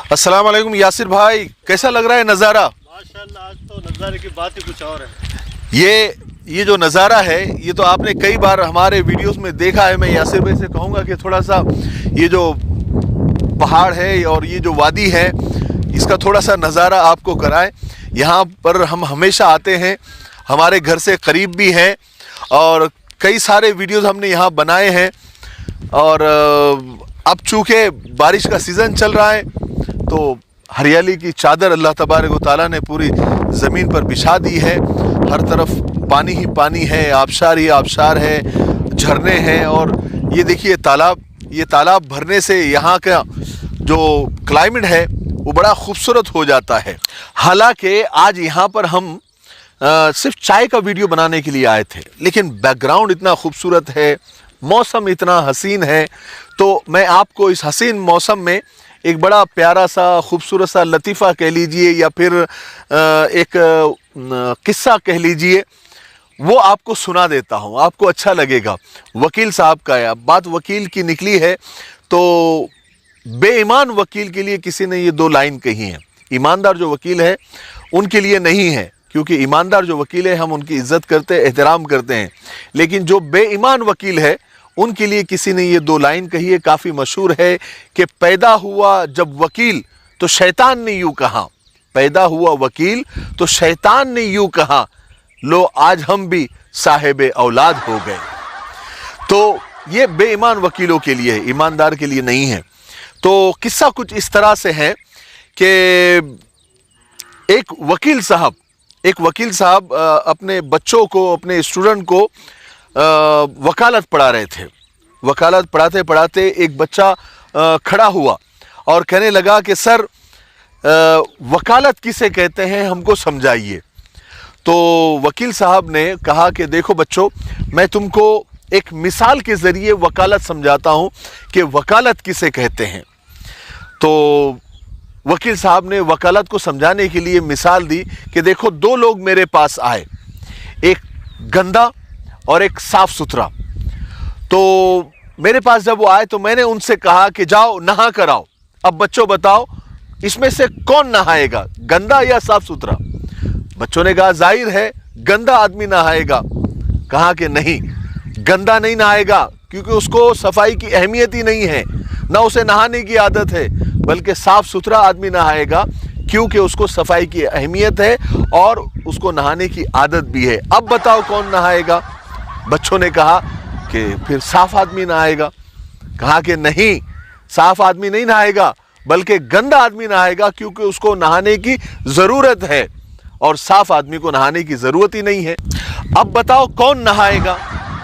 अस्सलाम वालेकुम यासिर भाई, कैसा लग रहा है नज़ारा? माशाल्लाह, आज तो नज़ारे की बात ही कुछ और है। ये जो नज़ारा है ये तो आपने कई बार हमारे वीडियोस में देखा है। मैं यासिर भाई से कहूँगा कि थोड़ा सा ये जो पहाड़ है और ये जो वादी है इसका थोड़ा सा नज़ारा आपको कराएं। यहाँ पर हम हमेशा आते हैं, हमारे घर से करीब भी हैं और कई सारे वीडियोस हमने यहाँ बनाए हैं। और अब चूँकि बारिश का सीज़न चल रहा है तो हरियाली की चादर अल्लाह तबारक व तआला ने पूरी ज़मीन पर बिछा दी है। हर तरफ पानी ही पानी है, आबशार ही आबशार है, झरने हैं। और ये देखिए तालाब, ये तालाब भरने से यहाँ का जो क्लाइमेट है वो बड़ा खूबसूरत हो जाता है। हालांकि आज यहाँ पर हम सिर्फ चाय का वीडियो बनाने के लिए आए थे, लेकिन बैकग्राउंड इतना खूबसूरत है, मौसम इतना हसीन है, तो मैं आपको इस हसीन मौसम में एक बड़ा प्यारा सा खूबसूरत सा लतीफ़ा कह लीजिए या फिर एक किस्सा कह लीजिए, वो आपको सुना देता हूँ, आपको अच्छा लगेगा। वकील साहब का है, बात वकील की निकली है तो बेईमान वकील के लिए किसी ने ये दो लाइन कही है। ईमानदार जो वकील है उनके लिए नहीं है, क्योंकि ईमानदार जो वकील है हम उनकी इज्जत करते, एहतराम करते हैं, लेकिन जो बेईमान वकील है उनके लिए किसी ने ये दो लाइन कही है, काफ़ी मशहूर है कि पैदा हुआ जब वकील तो शैतान ने यूँ कहा, पैदा हुआ वकील तो शैतान ने यूँ कहा, लो आज हम भी साहिब औलाद हो गए। तो ये बेईमान वकीलों के लिए है, ईमानदार के लिए नहीं है। तो किस्सा कुछ इस तरह से है कि एक वकील साहब अपने बच्चों को, अपने स्टूडेंट को वकालत पढ़ा रहे थे। वकालत पढ़ाते पढ़ाते एक बच्चा खड़ा हुआ और कहने लगा कि सर वकालत किसे कहते हैं, हमको समझाइए। तो वकील साहब ने कहा कि देखो बच्चों, मैं तुमको एक मिसाल के ज़रिए वकालत समझाता हूँ कि वकालत किसे कहते हैं। तो वकील साहब ने वकालत को समझाने के लिए मिसाल दी कि देखो दो लोग मेरे पास आए, एक गंदा और एक साफ सुथरा। तो मेरे पास जब वो आए तो मैंने उनसे कहा कि जाओ नहा कर आओ, अब बच्चों बताओ इसमें से कौन नहाएगा, गंदा या साफ सुथरा? बच्चों ने कहा जाहिर है गंदा आदमी नहाएगा। कहा कि नहीं, गंदा नहीं नहाएगा, क्योंकि उसको सफाई की अहमियत ही नहीं है, ना उसे नहाने की आदत है, बल्कि साफ सुथरा आदमी नहाएगा क्योंकि उसको सफाई की अहमियत है और उसको नहाने की आदत भी है। अब बताओ कौन नहाएगा? बच्चों ने कहा कि फिर साफ आदमी नहाएगा। कहा कि नहीं, साफ आदमी नहीं नहाएगा, बल्कि गंदा आदमी नहाएगा, क्योंकि उसको नहाने की ज़रूरत है और साफ आदमी को नहाने की ज़रूरत ही नहीं है। अब बताओ कौन नहाएगा?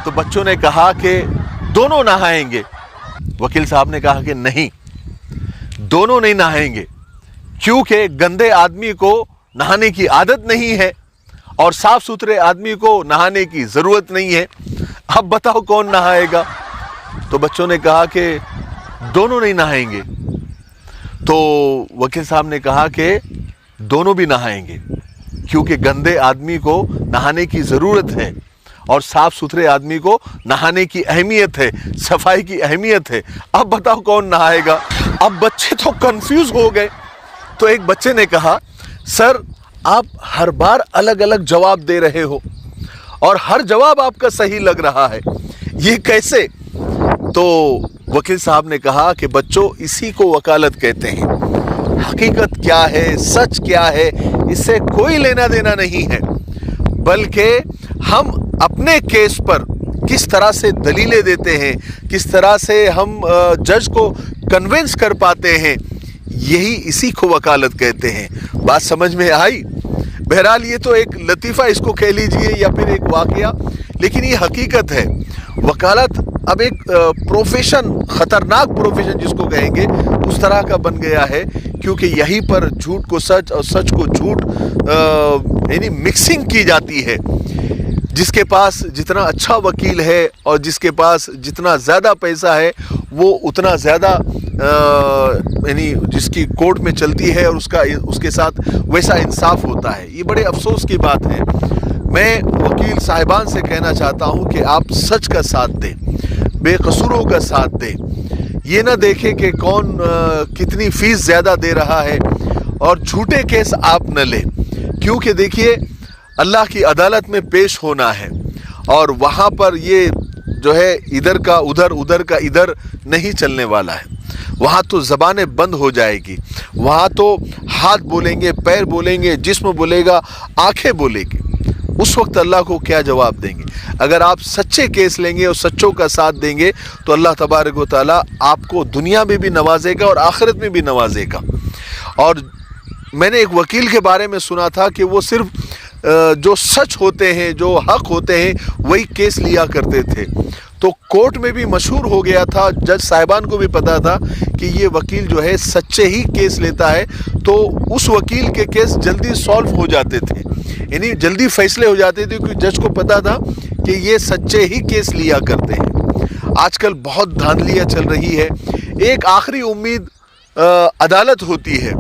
तो बच्चों ने कहा कि दोनों नहाएंगे। वकील साहब ने कहा कि नहीं, दोनों नहीं नहाएंगे, क्योंकि गंदे आदमी को नहाने की आदत नहीं है और साफ सुथरे आदमी को नहाने की ज़रूरत नहीं है। अब बताओ कौन नहाएगा? तो बच्चों ने कहा कि दोनों नहीं नहाएंगे। तो वकील साहब ने कहा कि दोनों भी नहाएंगे, क्योंकि गंदे आदमी को नहाने की ज़रूरत है और साफ सुथरे आदमी को नहाने की अहमियत है, सफाई की अहमियत है। अब बताओ कौन नहाएगा? अब बच्चे तो कंफ्यूज हो गए। तो एक बच्चे ने कहा, सर आप हर बार अलग अलग जवाब दे रहे हो और हर जवाब आपका सही लग रहा है, ये कैसे? तो वकील साहब ने कहा कि बच्चों, इसी को वकालत कहते हैं। हकीकत क्या है, सच क्या है, इससे कोई लेना देना नहीं है, बल्कि हम अपने केस पर किस तरह से दलीलें देते हैं, किस तरह से हम जज को कन्विंस कर पाते हैं, यही इसी को वकालत कहते हैं। बात समझ में आई? बहरहाल ये तो एक लतीफ़ा इसको कह लीजिए या फिर एक वाक़या, लेकिन ये हकीकत है। वकालत अब एक प्रोफेशन, ख़तरनाक प्रोफेशन जिसको कहेंगे, उस तरह का बन गया है, क्योंकि यहीं पर झूठ को सच और सच को झूठ यानी मिक्सिंग की जाती है। जिसके पास जितना अच्छा वकील है और जिसके पास जितना ज़्यादा पैसा है, वो उतना ज़्यादा यानी जिसकी कोर्ट में चलती है और उसके साथ वैसा इंसाफ होता है। ये बड़े अफसोस की बात है। मैं वकील साहिबान से कहना चाहता हूँ कि आप सच का साथ दें, बेकसूरों का साथ दें, ये ना देखे कि कौन कितनी फीस ज़्यादा दे रहा है, और झूठे केस आप न लें, क्योंकि देखिए अल्लाह की अदालत में पेश होना है, और वहाँ पर ये जो है इधर का उधर, उधर का इधर नहीं चलने वाला है। वहाँ तो ज़बानें बंद हो जाएगी, वहाँ तो हाथ बोलेंगे, पैर बोलेंगे, जिस्म बोलेगा, आंखें बोलेगी। उस वक्त अल्लाह को क्या जवाब देंगे? अगर आप सच्चे केस लेंगे और सच्चों का साथ देंगे तो अल्लाह तबारक व तआला आपको दुनिया में भी नवाजेगा और आखिरत में भी नवाजेगा। और मैंने एक वकील के बारे में सुना था कि वो सिर्फ जो सच होते हैं, जो हक होते हैं, वही केस लिया करते थे। तो कोर्ट में भी मशहूर हो गया था, जज साहिबान को भी पता था कि ये वकील जो है सच्चे ही केस लेता है, तो उस वकील के केस जल्दी सॉल्व हो जाते थे, यानी जल्दी फैसले हो जाते थे, क्योंकि जज को पता था कि ये सच्चे ही केस लिया करते हैं। आजकल बहुत धांधलियाँ चल रही है। एक आखिरी उम्मीद अदालत होती है,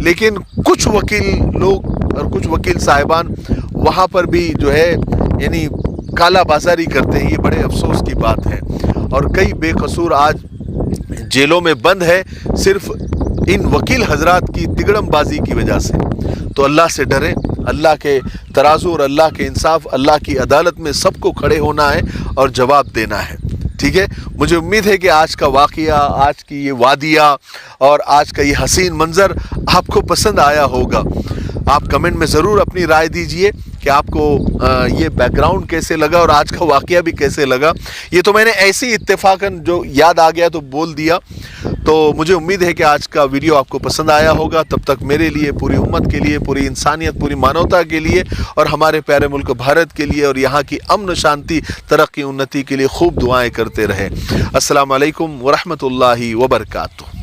लेकिन कुछ वकील लोग और कुछ वकील साहिबान वहाँ पर भी जो है यानी काला बाजारी करते हैं। ये बड़े अफसोस की बात है, और कई बेकसूर आज जेलों में बंद है सिर्फ इन वकील हजरात की तिगड़मबाजी की वजह से। तो अल्लाह से डरें, अल्लाह के तराजू और अल्लाह के इंसाफ, अल्लाह की अदालत में सबको खड़े होना है और जवाब देना है। ठीक है, मुझे उम्मीद है कि आज का वाक़या, आज की ये वादिया और आज का ये हसीन मंज़र आपको पसंद आया होगा। आप कमेंट में ज़रूर अपनी राय दीजिए कि आपको ये बैकग्राउंड कैसे लगा और आज का वाक़या भी कैसे लगा। ये तो मैंने ऐसे ही इत्तेफाकन जो याद आ गया तो बोल दिया। तो मुझे उम्मीद है कि आज का वीडियो आपको पसंद आया होगा। तब तक मेरे लिए, पूरी उम्मत के लिए, पूरी इंसानियत, पूरी मानवता के लिए और हमारे प्यारे मुल्क भारत के लिए और यहाँ की अमन शांति, तरक्की, उन्नति के लिए खूब दुआएं करते रहें। अस्सलाम वालेकुम व रहमतुल्लाहि व बरकातुहू।